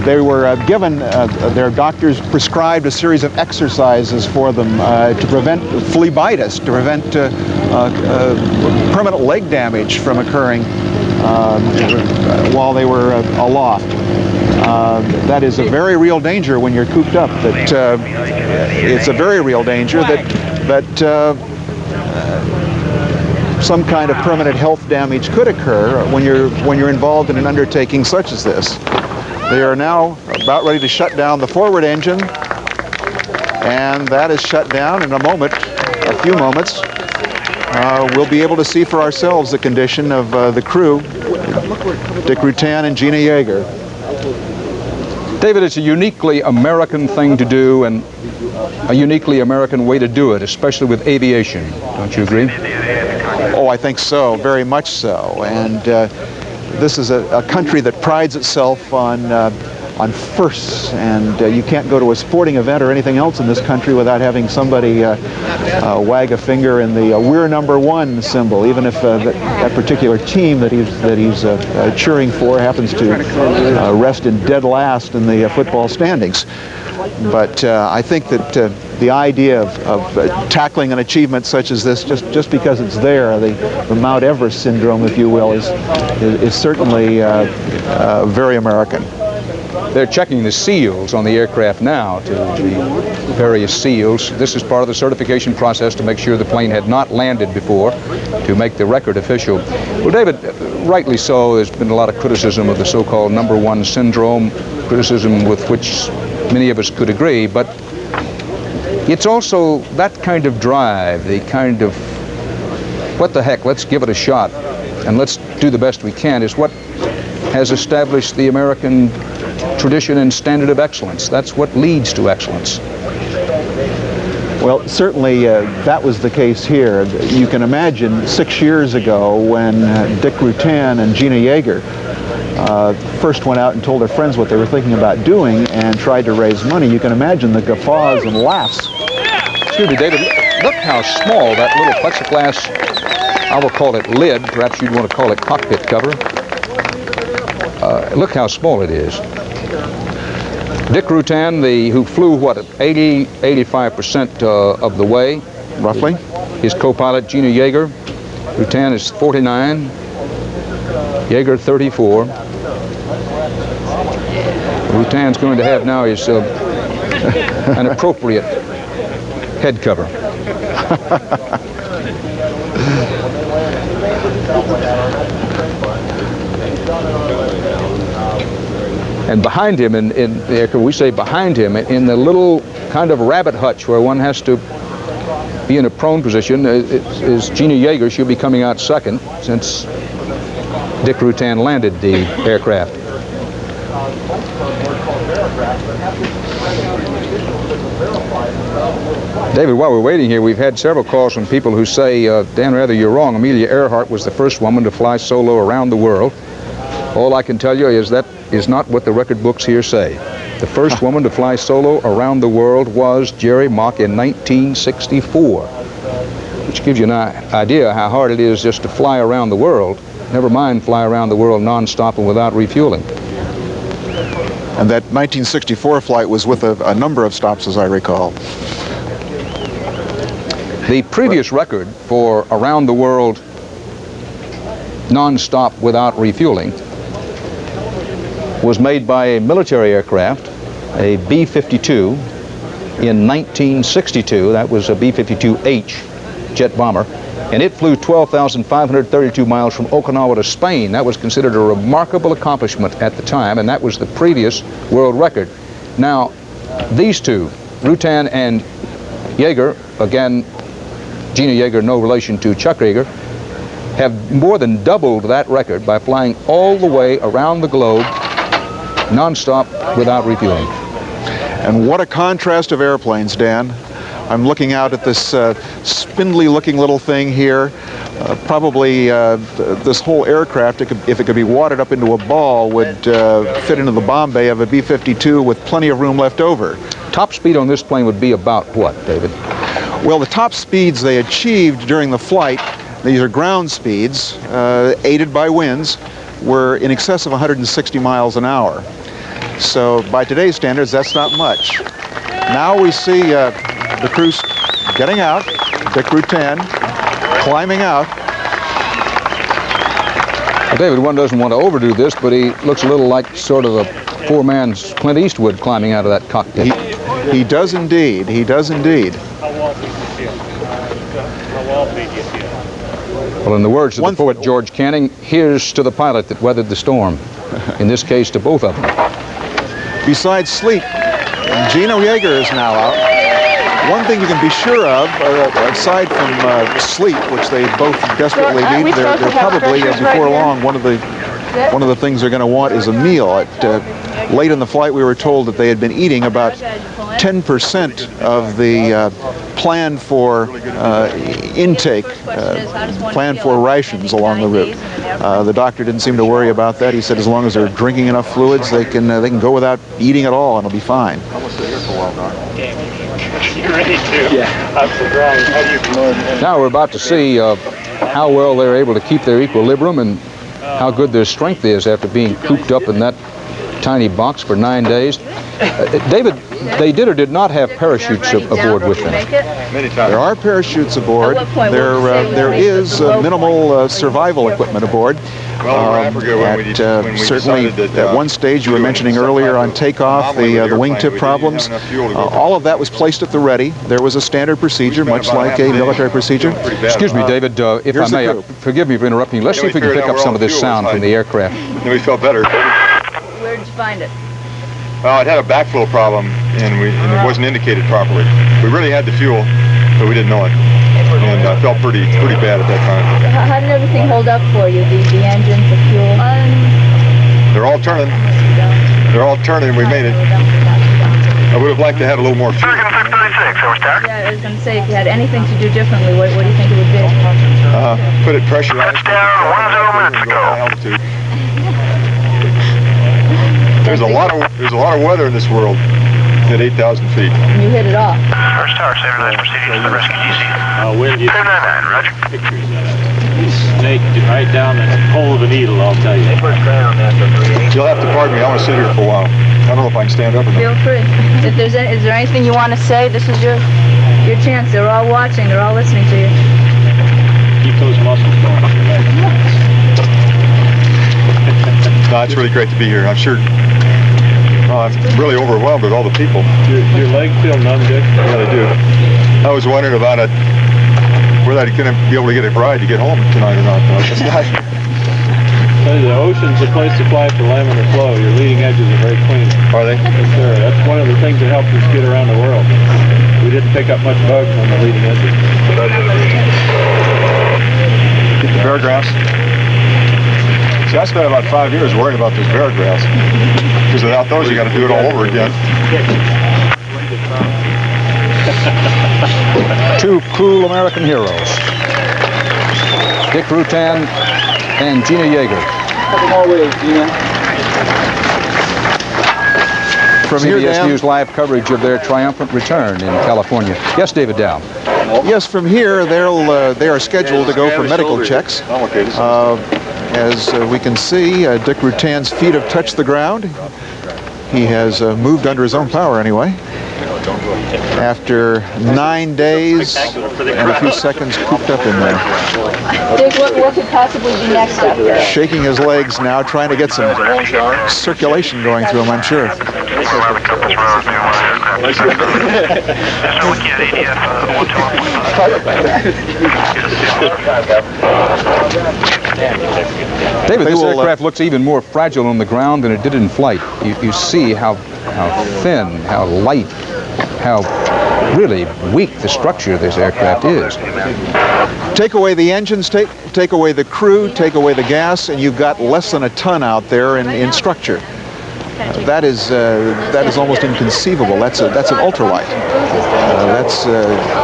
[SPEAKER 5] They were given, their doctors prescribed a series of exercises for them to prevent phlebitis, to prevent permanent leg damage from occurring while they were aloft. That is a very real danger when you're cooped up. It's a very real danger that some kind of permanent health damage could occur when you're involved in an undertaking such as this. They are now about ready to shut down the forward engine, and that is shut down in a few moments. We'll be able to see for ourselves the condition of the crew, Dick Rutan and Gina Yeager.
[SPEAKER 4] David, it's a uniquely American thing to do, and a uniquely American way to do it, especially with aviation. Don't you agree?
[SPEAKER 5] Oh, I think so, very much so. And this is a country that prides itself on firsts, and you can't go to a sporting event or anything else in this country without having somebody wag a finger in the "We're #1" symbol, even if that particular team that he's cheering for happens to rest in dead last in the football standings. But I think that the idea of tackling an achievement such as this, just because it's there, the Mount Everest syndrome, if you will, is certainly very American.
[SPEAKER 4] They're checking the seals on the aircraft now, to the various seals. This is part of the certification process to make sure the plane had not landed before, to make the record official. Well, David, rightly so, there's been a lot of criticism of the so-called #1 syndrome, criticism with which many of us could agree, but it's also that kind of drive, the kind of, what the heck, let's give it a shot and let's do the best we can, is what has established the American tradition and standard of excellence. That's what leads to excellence.
[SPEAKER 5] Well, certainly that was the case here. You can imagine 6 years ago when Dick Rutan and Gina Yeager first went out and told their friends what they were thinking about doing and tried to raise money. You can imagine the guffaws and laughs.
[SPEAKER 4] Excuse me, David, look how small that little plexiglass, I will call it lid, perhaps you'd want to call it cockpit cover. Look how small it is. Dick Rutan, who flew, what, 85% of the way?
[SPEAKER 5] Roughly.
[SPEAKER 4] His co-pilot, Gina Yeager. Rutan is 49. Yeager, 34. Rutan's going to have now is an appropriate head cover. And behind him, we say behind him, in the little kind of rabbit hutch where one has to be in a prone position, is Gina Yeager. She'll be coming out second since Dick Rutan landed the aircraft. David, while we're waiting here, we've had several calls from people who say, Dan Rather, you're wrong. Amelia Earhart was the first woman to fly solo around the world. All I can tell you is that is not what the record books here say. The first woman to fly solo around the world was Jerry Mock in 1964, which gives you an idea how hard it is just to fly around the world, never mind fly around the world non-stop and without refueling.
[SPEAKER 5] And that 1964 flight was with a number of stops, as I recall.
[SPEAKER 4] The previous record for around the world non-stop without refueling was made by a military aircraft, a B-52, in 1962. That was a B-52H jet bomber, and it flew 12,532 miles from Okinawa to Spain. That was considered a remarkable accomplishment at the time, and that was the previous world record. Now, these two, Rutan and Yeager, again, Gina Yeager, no relation to Chuck Yeager, have more than doubled that record by flying all the way around the globe, non-stop, without refueling.
[SPEAKER 5] And what a contrast of airplanes, Dan. I'm looking out at this spindly-looking little thing here. Probably this whole aircraft, if it could be wadded up into a ball, would fit into the bomb bay of a B-52 with plenty of room left over.
[SPEAKER 4] Top speed on this plane would be about what, David?
[SPEAKER 5] Well, the top speeds they achieved during the flight, these are ground speeds, aided by winds, were in excess of 160 miles an hour. So by today's standards, that's not much. Now we see the crew getting out, Dick Rutan climbing out.
[SPEAKER 4] Well, David, one doesn't want to overdo this, but he looks a little like sort of a poor man's Clint Eastwood climbing out of that cockpit.
[SPEAKER 5] He does indeed. He does indeed.
[SPEAKER 4] Well, in the words of the poet George Canning, here's to the pilot that weathered the storm. In this case, to both of them.
[SPEAKER 5] Besides sleep, Gina Yeager is now out. One thing you can be sure of, aside from sleep, which they both desperately need, they're probably, before long, one of the things they're going to want is a meal. Late in the flight, we were told that they had been eating about 10% of the planned for intake, planned for rations along the route. The doctor didn't seem to worry about that. He said as long as they're drinking enough fluids, they can go without eating at all and it'll be fine.
[SPEAKER 14] You're ready to? Yeah. I'm surprised. How do you?
[SPEAKER 4] Now we're about to see how well they're able to keep their equilibrium and how good their strength is after being cooped up in that tiny box for 9 days. David, they did or did not have parachutes aboard with them?
[SPEAKER 5] There are parachutes aboard. There is minimal survival equipment aboard. Certainly, at one stage you were mentioning earlier on takeoff, the wingtip problems, all of that was placed at the ready. There was a standard procedure, much like a military procedure.
[SPEAKER 4] Excuse me, David, if I may, forgive me for interrupting. Let's see if we can pick up some of this sound from the aircraft.
[SPEAKER 15] We felt better.
[SPEAKER 10] Where'd you find it?
[SPEAKER 15] It had a backflow problem, and it wasn't indicated properly. We really had the fuel, but we didn't know it, and I felt pretty bad at that time.
[SPEAKER 10] How did everything hold up for you? The engines, the fuel?
[SPEAKER 15] They're all turning. They're all turning. We made it. I would have liked to have a little more fuel.
[SPEAKER 10] Yeah, I was going to say, if you had anything to do differently, what do you think it would be?
[SPEAKER 15] Put it pressurized.
[SPEAKER 13] Touchdown 10 minutes ago.
[SPEAKER 15] Altitude. There's a lot of weather in this world at 8,000 feet.
[SPEAKER 10] You hit it off.
[SPEAKER 13] First tower, 79 proceeding to the rescue GC.
[SPEAKER 14] When you
[SPEAKER 13] 799, roger.
[SPEAKER 14] pictures of it, snake right down the hole of a needle, I'll tell you.
[SPEAKER 15] You'll have to pardon me. I want to sit here for a while. I don't know if I can stand up or not.
[SPEAKER 10] Feel free. If is there anything you want to say, this is your chance. They're all watching. They're all listening to you.
[SPEAKER 14] Keep those muscles going.
[SPEAKER 15] No, it's really great to be here. I'm sure. I'm really overwhelmed with all the people.
[SPEAKER 14] Your legs feel numb, Dick?
[SPEAKER 15] Yeah, they do. I was wondering about it, whether I'm going to be able to get a ride to get home tonight or not.
[SPEAKER 14] The ocean's a place to fly for laminar flow. Your leading edges are very clean.
[SPEAKER 15] Are they?
[SPEAKER 14] Yes, sir. That's one of the things that helped us get around the world. We didn't pick up much bugs on the leading edges.
[SPEAKER 15] Get the bear grass. See, I spent about 5 years worrying about this bear grass. Because without those, you got to do it all over again.
[SPEAKER 4] Two cool American heroes, Dick Rutan and Gina Yeager. From CBS News live coverage of their triumphant return in California. Yes, David Dow.
[SPEAKER 5] Yes, from here they are scheduled to go for medical checks. As we can see, Dick Rutan's feet have touched the ground. He has moved under his own power anyway. After 9 days and a few seconds cooped up in there.
[SPEAKER 10] Dick, what could possibly be next up here?
[SPEAKER 5] Shaking his legs now, trying to get some circulation going through him, I'm sure.
[SPEAKER 4] David, this aircraft looks even more fragile on the ground than it did in flight. You see how thin, how light, how really weak the structure of this aircraft is.
[SPEAKER 5] Take away the engines, take away the crew, take away the gas, and you've got less than a ton out there in structure. That is almost inconceivable. That's an ultralight.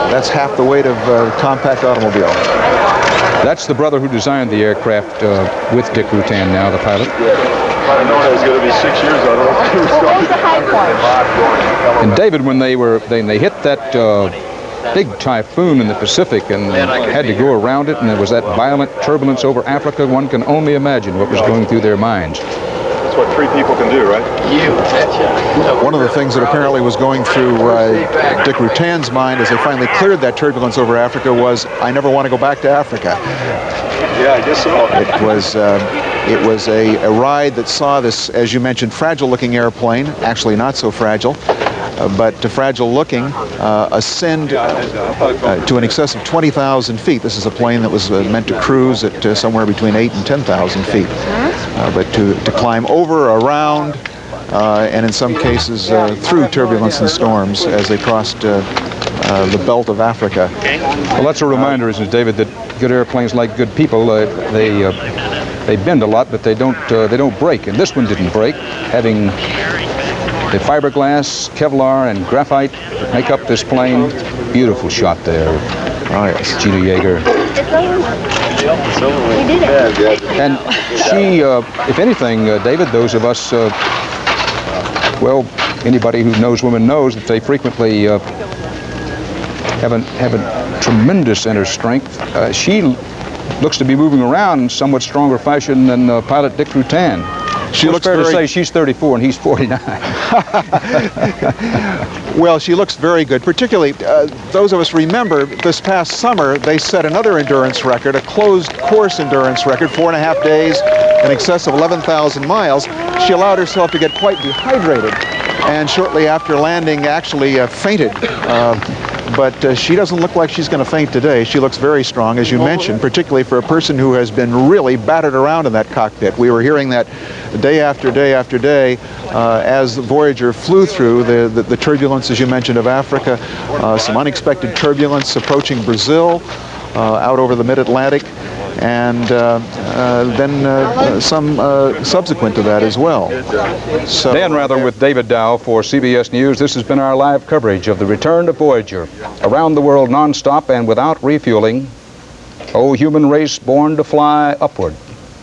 [SPEAKER 5] That's half the weight of a compact automobile.
[SPEAKER 4] That's the brother who designed the aircraft with Dick Rutan now, the pilot.
[SPEAKER 15] I know it was going to be 6 years. I don't know if it was
[SPEAKER 10] What was the high point?
[SPEAKER 4] And David, when they hit that big typhoon in the Pacific and had to go around it, and there was that violent turbulence over Africa, one can only imagine what was going through their minds.
[SPEAKER 15] That's what 3 people can do, right?
[SPEAKER 5] You betcha. One of the things that apparently was going through Dick Rutan's mind as they finally cleared that turbulence over Africa was, I never want to go back to Africa.
[SPEAKER 15] Yeah, I guess so.
[SPEAKER 5] It was a ride that saw this, as you mentioned, fragile-looking airplane, actually not so fragile, but fragile-looking, ascend to an excess of 20,000 feet. This is a plane that was meant to cruise at somewhere between 8,000 and 10,000 feet. But to climb over, around, and in some cases through turbulence and storms as they crossed the belt of Africa.
[SPEAKER 4] Well, that's a reminder, isn't it, David, that good airplanes, like good people, they bend a lot, but they don't break. And this one didn't break, having the fiberglass, Kevlar, and graphite that make up this plane. Beautiful shot there.
[SPEAKER 5] Oh, yes.
[SPEAKER 4] Gina Yeager.
[SPEAKER 10] We did it.
[SPEAKER 4] And she, if anything, David, those of us, well, anybody who knows women knows that they frequently have a tremendous inner strength. She looks to be moving around in somewhat stronger fashion than pilot Dick Rutan. She looks fair to say she's 34 and he's 49.
[SPEAKER 5] Well, she looks very good. Particularly, those of us remember this past summer, they set another endurance record, a closed course endurance record, 4.5 days, in excess of 11,000 miles. She allowed herself to get quite dehydrated, and shortly after landing actually fainted. But she doesn't look like she's going to faint today. She looks very strong, as you mentioned, particularly for a person who has been really battered around in that cockpit. We were hearing that day after day after day as the Voyager flew through the turbulence, as you mentioned, of Africa, some unexpected turbulence approaching Brazil, out over the mid-Atlantic, and then some subsequent to that as well. So,
[SPEAKER 4] Dan Rather with David Dow for CBS News. This has been our live coverage of the return to Voyager. Around the world non-stop and without refueling. O human race born to fly upward,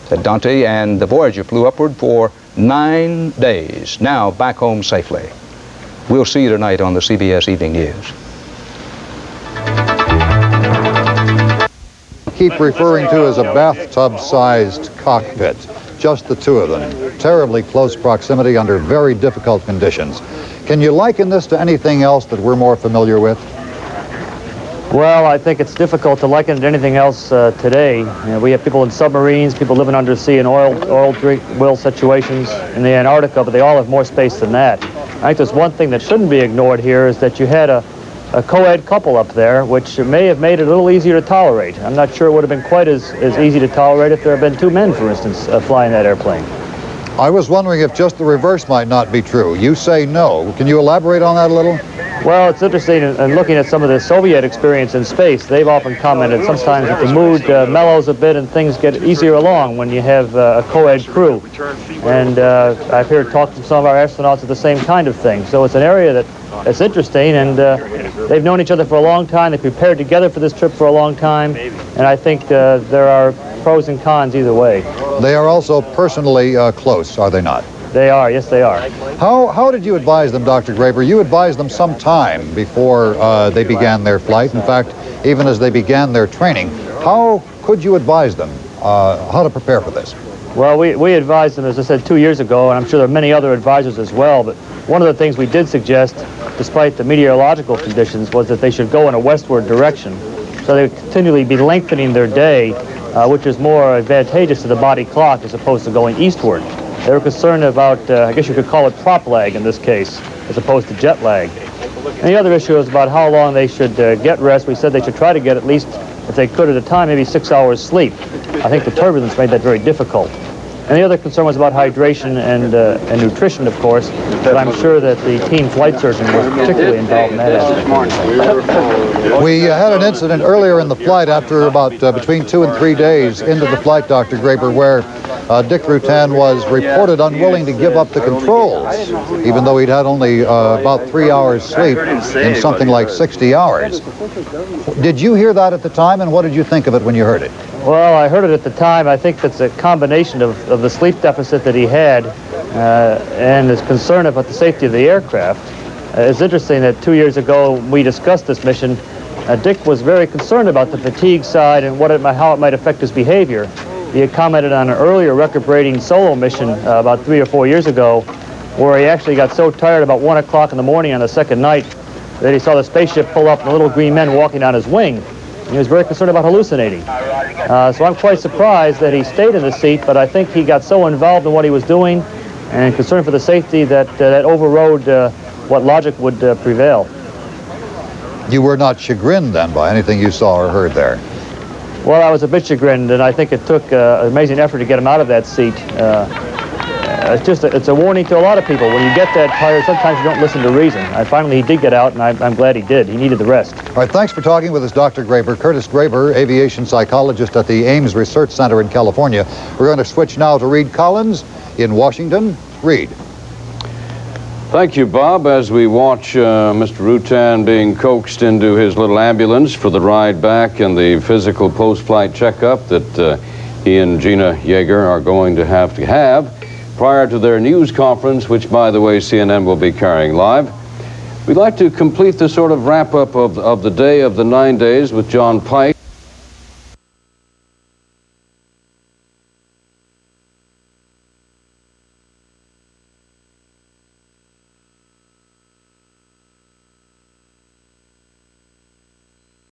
[SPEAKER 4] said Dante, and the Voyager flew upward for 9 days. Now back home safely. We'll see you tonight on the CBS Evening News.
[SPEAKER 16] Keep referring to as a bathtub-sized cockpit. Just the two of them. Terribly close proximity under very difficult conditions. Can you liken this to anything else that we're more familiar with?
[SPEAKER 17] Well, I think it's difficult to liken it to anything else today. You know, we have people in submarines, people living undersea in oil well situations in the Antarctica, but they all have more space than that. I think there's one thing that shouldn't be ignored here is that you had a co-ed couple up there, which may have made it a little easier to tolerate. I'm not sure it would have been quite as easy to tolerate if there had been 2 men, for instance, flying that airplane.
[SPEAKER 16] I was wondering if just the reverse might not be true. You say no. Can you elaborate on that a little?
[SPEAKER 17] Well, it's interesting in looking at some of the Soviet experience in space. They've often commented sometimes that the mood mellows a bit and things get easier along when you have a co-ed crew. And I've heard talk from some of our astronauts of the same kind of thing. So it's an area that's interesting, and they've known each other for a long time. They prepared together for this trip for a long time, and I think there are pros and cons either way.
[SPEAKER 16] They are also personally close, are they not?
[SPEAKER 17] They are, yes they are.
[SPEAKER 16] How did you advise them, Dr. Graber? You advised them some time before they began their flight. In fact, even as they began their training. How could you advise them how to prepare for this?
[SPEAKER 17] Well, we advised them, as I said, 2 years ago, and I'm sure there are many other advisors as well, but one of the things we did suggest, despite the meteorological conditions, was that they should go in a westward direction. So they would continually be lengthening their day, which is more advantageous to the body clock as opposed to going eastward. They were concerned about, I guess you could call it prop lag in this case, as opposed to jet lag. And the other issue is about how long they should get rest. We said they should try to get at least, if they could at a time, maybe 6 hours sleep. I think the turbulence made that very difficult. And the other concern was about hydration and nutrition, of course, but I'm sure that the team flight surgeon was particularly involved in that aspect.
[SPEAKER 16] We had an incident earlier in the flight after about between 2 and 3 days into the flight, Dr. Graber, where Dick Rutan was reported unwilling to give up the controls, even though he'd had only about 3 hours sleep in something like 60 hours. Did you hear that at the time, and what did you think of it when you heard it?
[SPEAKER 17] Well, I heard it at the time. I think that's a combination of the sleep deficit that he had and his concern about the safety of the aircraft. It's interesting that 2 years ago we discussed this mission. Dick was very concerned about the fatigue side and how it might affect his behavior. He had commented on an earlier record-breaking solo mission about 3 or 4 years ago, where he actually got so tired about 1 o'clock in the morning on the second night that he saw the spaceship pull up and the little green men walking on his wing. He was very concerned about hallucinating. So I'm quite surprised that he stayed in the seat, but I think he got so involved in what he was doing and concerned for the safety that that overrode what logic would prevail.
[SPEAKER 16] You were not chagrined then by anything you saw or heard there?
[SPEAKER 17] Well, I was a bit chagrined, and I think it took an amazing effort to get him out of that seat. It's a warning to a lot of people. When you get that tired, sometimes you don't listen to reason. Finally, he did get out, and I'm glad he did. He needed the rest.
[SPEAKER 16] All right, thanks for talking with us, Dr. Graber. Curtis Graber, aviation psychologist at the Ames Research Center in California. We're going to switch now to Reed Collins in Washington. Reed.
[SPEAKER 1] Thank you, Bob. As we watch Mr. Rutan being coaxed into his little ambulance for the ride back and the physical post-flight checkup that he and Gina Yeager are going to have prior to their news conference, which, by the way, CNN will be carrying live. We'd like to complete the sort of wrap-up of the day of the 9 days with John Pike.